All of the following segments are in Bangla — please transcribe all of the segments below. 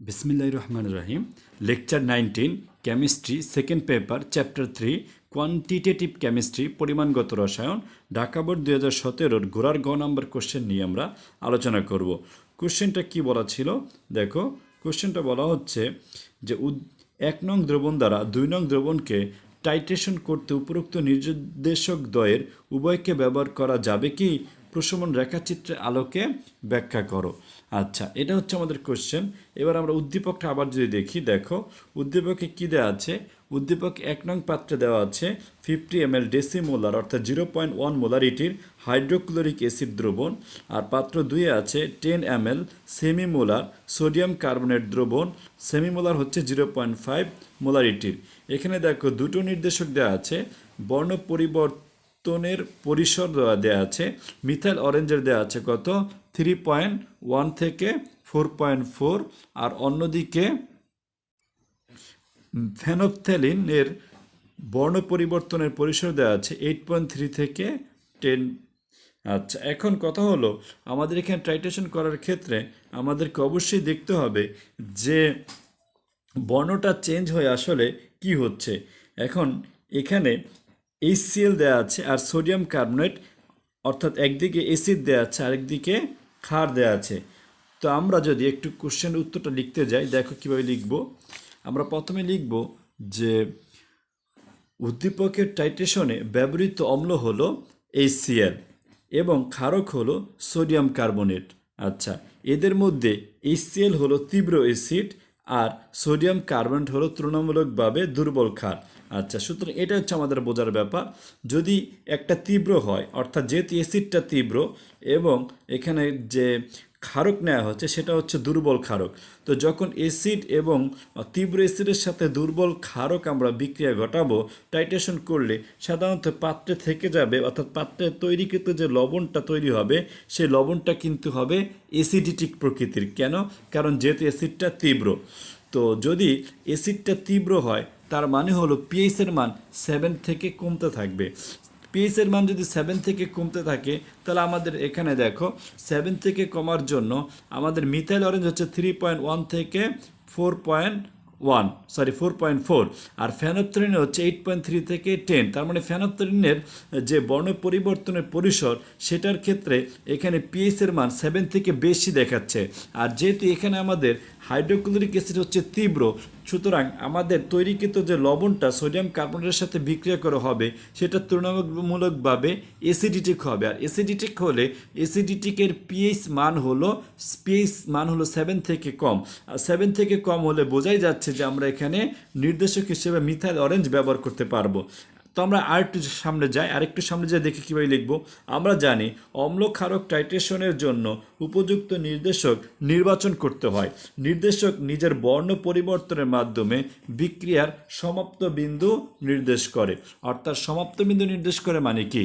बिस्मिल्लाहिर रहमानिर रहीम Lecture-19 chemistry second paper Chapter-03 quantitative chemistry পরিমাণগত রসায়ন ঢাকা বোর্ড 2017 গোড়ার গ নাম্বার কোশ্চেন নিয়ে আমরা আলোচনা করব। কোশ্চেনটা কি বলা ছিল দেখো, কোশ্চেনটা বলা হচ্ছে যে 1 নং দ্রবণ দ্বারা 2 নং দ্রবণকে টাইট্রেশন করতে উপরোক্ত নির্দেশক দ্বয়ের উভয়কে ব্যবহার করা যাবে কি? প্রশমন রেখাচিত্রের আলোকে ব্যাখ্যা করো। আচ্ছা, এটা হচ্ছে আমাদের কোশ্চেন। এবার আমরা উদ্দীপকটা আবার যদি দেখি, দেখো উদ্দীপকে কি দেওয়া আছে। উদ্দীপক 1 নং পাত্রে দেওয়া আছে 50 ml ডেসিমোলার অর্থাৎ 0.1 মোলারিটির হাইড্রোক্লোরিক অ্যাসিড দ্রবণ, আর পাত্র 2 আছে 10 ml সেমিমোলার সোডিয়াম কার্বনেট দ্রবণ, সেমিমোলার হচ্ছে 0.5 মোলারিটির। এখানে দেখো দুটো নির্দেশক দেওয়া আছে, বর্ণ পরিবর্তনের পরিসর দেওয়া আছে। মিথাইল অরেঞ্জের দেওয়া আছে কত 3.1 থেকে 4.4, আর অন্যদিকে ফেনফথ্যালিনের বর্ণ পরিবর্তনের পরিসর দেওয়া আছে 8.3 থেকে 10। আচ্ছা, এখন কথা হলো আমাদের এখানে টাইট্রেশন করার ক্ষেত্রে আমাদেরকে অবশ্যই দেখতে হবে যে বর্ণটা চেঞ্জ হয়ে আসলে কি হচ্ছে। এখন এখানে HCl দেওয়া আছে আর সোডিয়াম কার্বনেট, অর্থাৎ একদিকে অ্যাসিড দেওয়া আছে আরেকদিকে ক্ষার দেওয়া আছে। তো আমরা যদি একটু কোশ্চেনের উত্তরটা লিখতে যাই, দেখো কিভাবে লিখব। আমরা প্রথমে লিখব যে উদ্দীপকের টাইট্রেশনে ব্যবহৃত অম্ল হলো HCl এবং ক্ষারক হলো সোডিয়াম কার্বনেট। আচ্ছা, এদের মধ্যে HCl হলো তীব্র অ্যাসিড আর সোডিয়াম কার্বনেট হলো তুলনামূলকভাবে দুর্বল ক্ষার। আচ্ছা, সুতরাং এটা হচ্ছে আমাদের বোঝার ব্যাপার। যদি একটা তীব্র হয়, অর্থাৎ যেহেতু অ্যাসিডটা তীব্র এবং এখানে যে ক্ষারক নেওয়া হচ্ছে সেটা হচ্ছে দুর্বল ক্ষারক, তো যখন অ্যাসিড এবং তীব্র অ্যাসিডের সাথে দুর্বল ক্ষারক আমরা বিক্রিয়া ঘটাবো টাইট্রেশন করলে, সাধারণত পাত্রে থেকে যাবে, অর্থাৎ পাত্রে তৈরিকৃত যে লবণটা তৈরি হবে সেই লবণটা কিন্তু হবে অ্যাসিডিটিক প্রকৃতির। কেন? কারণ যেহেতু অ্যাসিডটা তীব্র। তো যদি অ্যাসিডটা তীব্র হয় তার মানে হলো পিএইচের মান 7 থেকে কমতে থাকবে। পিএইচের মান যদি 7 থেকে কমতে থাকে তাহলে আমাদের এখানে দেখো 7 থেকে কমার জন্য আমাদের মিথাইল অরেঞ্জ হচ্ছে 3.1 থেকে 4.4, আর ফেনফথ্যালিন হচ্ছে 8.3 থেকে 10। তার মানে ফেনফথ্যালিনের যে বর্ণ পরিবর্তনের পরিসর সেটার ক্ষেত্রে এখানে পিএইচের মান 7 থেকে বেশি দেখাচ্ছে। আর যেহেতু এখানে আমাদের হাইড্রোক্লোরিক অ্যাসিড হচ্ছে তীব্র, সুতরাং আমাদের তৈরিকৃত যে লবণটা সোডিয়াম কার্বনেটের সাথে বিক্রিয়া করা হবে সেটা তুলনামূলকভাবে অ্যাসিডিটিক হবে। আর অ্যাসিডিটিক হলে অ্যাসিডিটিকের পিএইচ মান হলো 7 থেকে কম। আর 7 থেকে কম হলে বোঝাই যাচ্ছে যে আমরা এখানে নির্দেশক হিসেবে মিথাইল অরেঞ্জ ব্যবহার করতে পারবো। তো আমরা আরেকটু সামনে যাই, আরেকটু সামনে যাই দেখি কীভাবে লিখব। আমরা জানি অম্ল ক্ষারক টাইট্রেশনের জন্য উপযুক্ত নির্দেশক নির্বাচন করতে হয়। নির্দেশক নিজের বর্ণ পরিবর্তনের মাধ্যমে বিক্রিয়ার সমাপ্ত বিন্দু নির্দেশ করে। অর্থাৎ সমাপ্ত বিন্দু নির্দেশ করে মানে কি,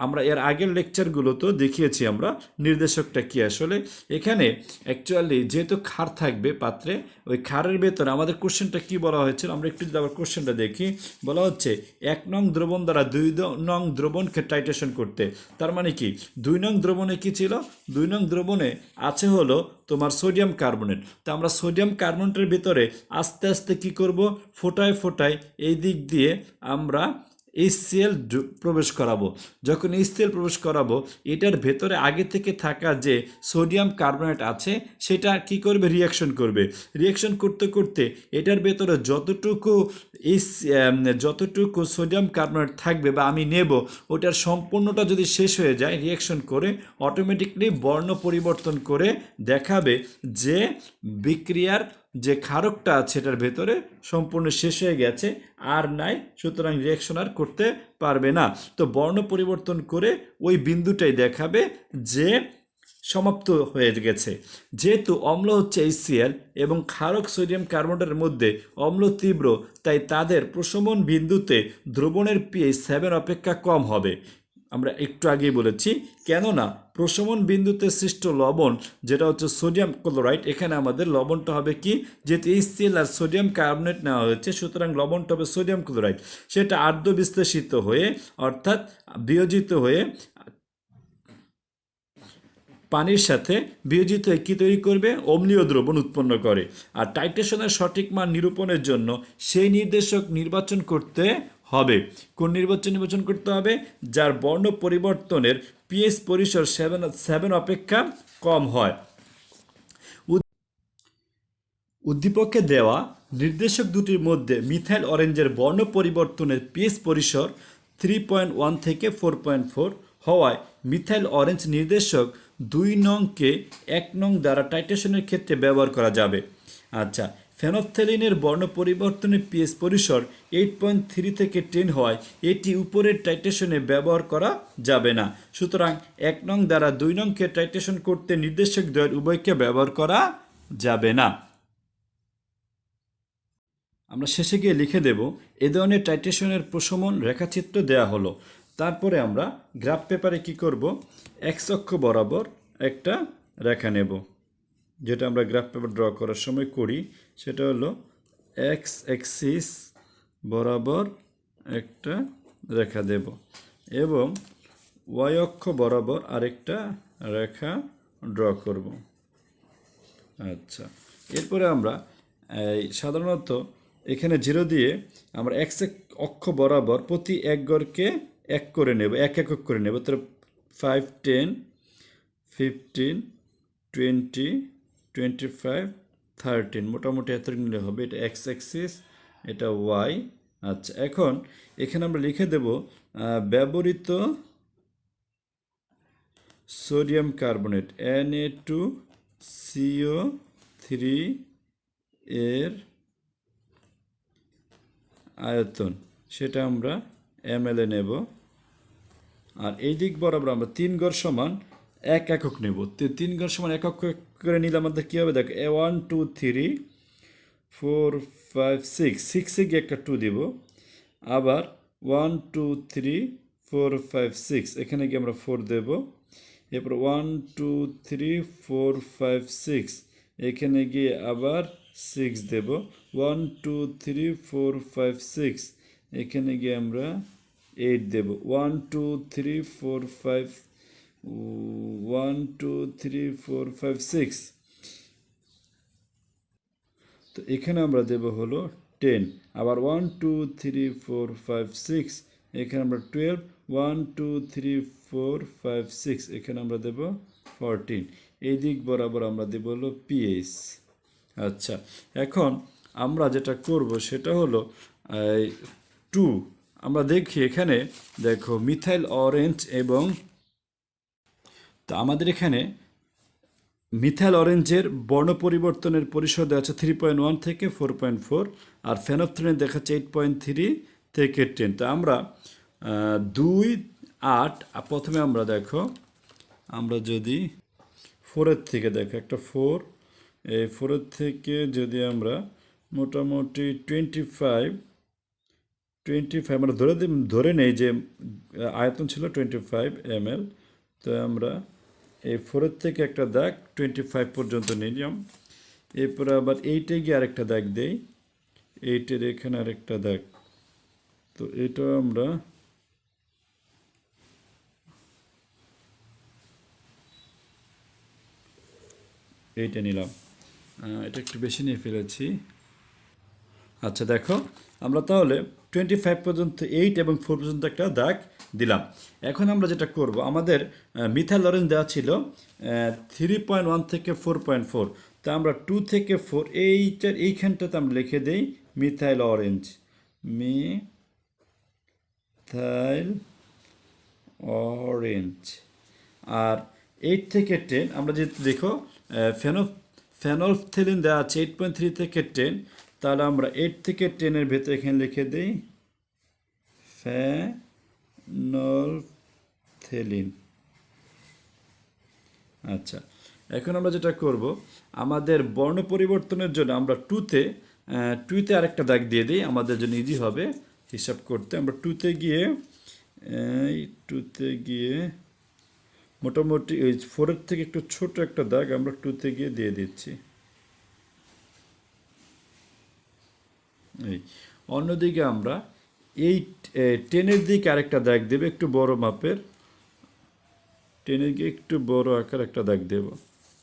আমরা এর আগের লেকচারগুলোতেও দেখিয়েছি আমরা নির্দেশকটা কি আসলে। এখানে অ্যাকচুয়ালি যেহেতু ক্ষার থাকবে পাত্রে, ওই ক্ষারের ভেতরে আমাদের কোশ্চেনটা কি বলা হয়েছিল আমরা একটু যদি আবার কোশ্চেনটা দেখি, বলা হচ্ছে 1 নং দ্রবণ দ্বারা 2 নং দ্রবণকে টাইট্রেশন করতে। তার মানে কি 2 নং দ্রবণে কি ছিল, 2 নং দ্রবণে আছে হলো তোমার সোডিয়াম কার্বনেট। তো আমরা সোডিয়াম কার্বনেটের ভিতরে আস্তে আস্তে কি করব, ফোটায় ফোটায় এই দিক দিয়ে আমরা HCl প্রবেশ করাবো। যখন HCl প্রবেশ করাবো এটার ভেতরে আগে থেকে থাকা যে সোডিয়াম কার্বনেট আছে সেটা কি করবে, রিয়াকশন করবে। রিয়াকশন করতে করতে এটার ভেতরে যতটুকু সোডিয়াম কার্বনেট থাকবে বা আমি নেব ওটার সম্পূর্ণটা যদি শেষ হয়ে যায় রিয়াকশন করে, অটোমেটিকলি বর্ণ পরিবর্তন করে দেখাবে যে বিক্রিয়ার যে ক্ষারকটা আছে এটার ভেতরে সম্পূর্ণ শেষ হয়ে গেছে, আর নাই, সুতরাং রিয়াকশন আর করতে পারবে না। তো বর্ণ পরিবর্তন করে ওই বিন্দুটাই দেখাবে যে সমাপ্ত হয়ে গেছে। যেহেতু অম্ল হচ্ছে HCl এবং ক্ষারক সোডিয়াম কার্বনেটের মধ্যে অম্ল তীব্র, তাই তাদের প্রশমন বিন্দুতে দ্রবণের পিএইচ 7 অপেক্ষা কম হবে। আমরা একটু আগেই বলেছি, কেননা প্রশমন বিন্দুতে সৃষ্ট লবণ যেটা হচ্ছে সোডিয়াম ক্লোরাইড, এখানে আমাদের লবণটা হবে কি, যেহেতু HCl আর সোডিয়াম কার্বনেট নেওয়া হয়েছে সুতরাং লবণটা হবে সোডিয়াম ক্লোরাইড। সেটা আর্দ্র বিশ্লেষিত হয়ে অর্থাৎ বিয়োজিত হয়ে পানির সাথে বিয়োজিত হয়ে কী তৈরি করবে? অম্লীয় দ্রবণ উৎপন্ন করে। আর টাইট্রেশনের সঠিক মান নিরূপণের জন্য সেই নির্দেশক নির্বাচন করতে হবে। কোন নির্বাচন করতে হবে? যার বর্ণ পরিবর্তনের পিএইচ পরিসর 7 অপেক্ষা কম হয়। উদ্দীপকে দেওয়া নির্দেশক দুটির মধ্যে মিথাইল অরেঞ্জের বর্ণ পরিবর্তনের পিএইচ পরিসর 3.1 থেকে 4.4 হওয়ায় মিথাইল অরেঞ্জ নির্দেশক 2 নংকে 1 নং দ্বারা টাইট্রেশনের ক্ষেত্রে ব্যবহার করা যাবে। আচ্ছা, ফেনফথ্যালিনের বর্ণ পরিবর্তনের পিএইচ পরিসর 8.3 থেকে 10 হওয়ায় এটি উপরের টাইট্রেশনে ব্যবহার করা যাবে না। সুতরাং 1 নং দ্বারা 2 নংকে টাইট্রেশন করতে নির্দেশক দ্বয়ের উভয়কে ব্যবহার করা যাবে না। আমরা শেষে গিয়ে লিখে দেব এ ধরনের টাইট্রেশনের প্রশমন রেখাচিত্র দেয়া হলো। তারপরে আমরা গ্রাফ পেপারে কি করব? এক্স অক্ষ বরাবর একটা রেখা নেব, যেটা আমরা গ্রাফ পেপার ড্র করার সময় করি। সেটা হলো এক্স অ্যাক্সিস বরাবর একটা রেখা দেব এবং ওয়াই অক্ষ বরাবর আরেকটা রেখা ড্র করব। আচ্ছা, এরপরে আমরা সাধারণত এখানে 0 দিয়ে আমরা এক্স অক্ষ বরাবর প্রতি এক গড়কে 1 করে নেব, 1 একক করে নেব। তাহলে 5, 10, 15, 20, 25, 13 মোটামুটি এত নিলে হবে। এটা এক্স অ্যাক্সিস, এটা ওয়াই। আচ্ছা, এখন এখানে আমরা লিখে দেব ব্যবহৃত সোডিয়াম কার্বনেট Na2CO3 এর আয়তন, সেটা আমরা ml এ নেব। আর এই দিক বরাবর আমরা 3 গড় সমান 1 একক নেব। 3 গড় সমান 1 একক করে নিলে আমাদের কী হবে? দেখো 1, 2, 3, 4, 5, 6, 6 এ গিয়ে একটা 2 দিব। আবার 1, 2, 3, 4, 5, 6 এখানে গিয়ে আমরা 4 দেব। এরপর 1, 2, 3, 4, 5, 6 এখানে গিয়ে আবার 6 দেব। 1, 2, 3, 4, 5, 6 এখানে গিয়ে আমরা 8 দেব। 1, 2, 3, 4, 5 1, 2, 3, 4, 5, 6 তো এখানে আমরা দেব হলো 10। আবার 1, 2, 3, 4, 5, 6 এখানে আমরা 12। 1, 2, 3, 4, 5, 6 এখানে আমরা দেব 14। এই দিক বরাবর আমরা দেব হলো পিএইচ। আচ্ছা, এখন আমরা যেটা করব সেটা হলো 2 আমরা দেখি এখানে দেখো মিথাইল অরেঞ্জ এবং তো আমাদের এখানে মিথাইল অরেঞ্জের বর্ণ পরিবর্তনের পরিসর দেওয়া আছে 3.1 থেকে 4.4 আর ফেনফথ্যালিন দেখাচ্ছে 8.3 থেকে 10। তো আমরা 2, 8 প্রথমে আমরা দেখো আমরা যদি 4-এর থেকে দেখো একটা 4, এই 4-এর থেকে যদি আমরা মোটামুটি 25 আমরা ধরে নেই যে আয়তন ছিল 25 ml। তো আমরা এই 4-এর থেকে একটা দাগ 25 পর্যন্ত নিলাম। এরপরে আবার 8-এ গিয়ে আরেকটা দাগ দেই, 8-এর এখানে আরেকটা দাগ। তো এটা আমরা এইটা নিলাম, এটা একটু বেশি নিয়ে ফেলেছি। আচ্ছা, দেখো আমরা তাহলে 25 পর্যন্ত 8 এবং 4 পর্যন্ত একটা দাগ দিলাম। এখন আমরা যেটা করব, আমাদের মিথাইল অরেঞ্জ দেওয়া ছিল 3.1 থেকে 4.4। তা আমরা 2 থেকে 4 এইখানটাতে আমরা লিখে দেই মিথাইল অরেঞ্জ, মিথাইল অরেঞ্জ। আর 8 থেকে 10 আমরা যেহেতু দেখো ফেনফথ্যালিন দেওয়া আছে 8.3 থেকে 10, তাহলে আমরা 8 থেকে 10-এর ভেতরে এখানে লিখে দিই ফেনফথ্যালিন। আচ্ছা, এখন আমরা যেটা করব, আমাদের বর্ণ পরিবর্তনের জন্য আমরা 2তে আরেকটা দাগ দিয়ে দিই, আমাদের জন্য ইজি হবে হিসাব করতে। আমরা 2তে গিয়ে মোটামুটি ওই 4-এর থেকে একটু ছোট একটা দাগ আমরা 2তে গিয়ে দিয়ে দিচ্ছি। এই অন্যদিকে আমরা এই 10-এর দিকে আরেকটা দাগ দেবে একটু বড় মাপের, টেনে গিয়ে একটু বড় আকার একটা দাগ দেব।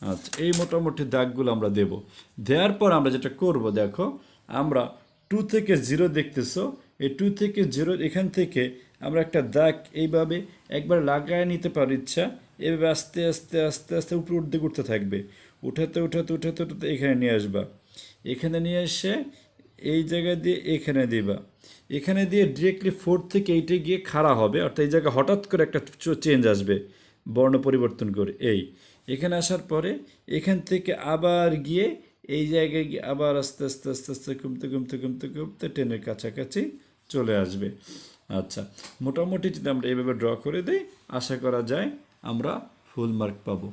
আচ্ছা, এই মোটামুটি দাগগুলো আমরা দেব। দেওয়ার পর আমরা যেটা করব, দেখো আমরা 2 থেকে 0 দেখতেছো, এই 2 থেকে 0 এখান থেকে আমরা একটা দাগ এইভাবে একবার লাগায় নিতে পারি ইচ্ছা, এভাবে আস্তে আস্তে আস্তে আস্তে উপরে উঠতে থাকবে, উঠাতে উঠাতে উঠাতে উঠাতে এখানে নিয়ে আসবা। এখানে নিয়ে এসে এই জায়গায় দিয়ে এখানে দিবা, এখানে দিয়ে ডিরেক্টলি 4 থেকে 8-এ গিয়ে খাড়া হবে, অর্থাৎ এই জায়গায় হঠাৎ করে একটা চেঞ্জ আসবে বর্ণ পরিবর্তন করে। এখানে আসার পরে এখান থেকে আবার গিয়ে এই জায়গায় গিয়ে আবার আস্তে আস্তে আস্তে আস্তে কমতে কমতে কমতে কমতে টেনের কাছাকাছি চলে আসবে। আচ্ছা, মোটামুটি যদি আমরা এইভাবে ড্র করে দিই, আশা করা যায় আমরা ফুল মার্ক পাবো।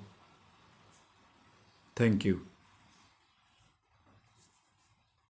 Thank you.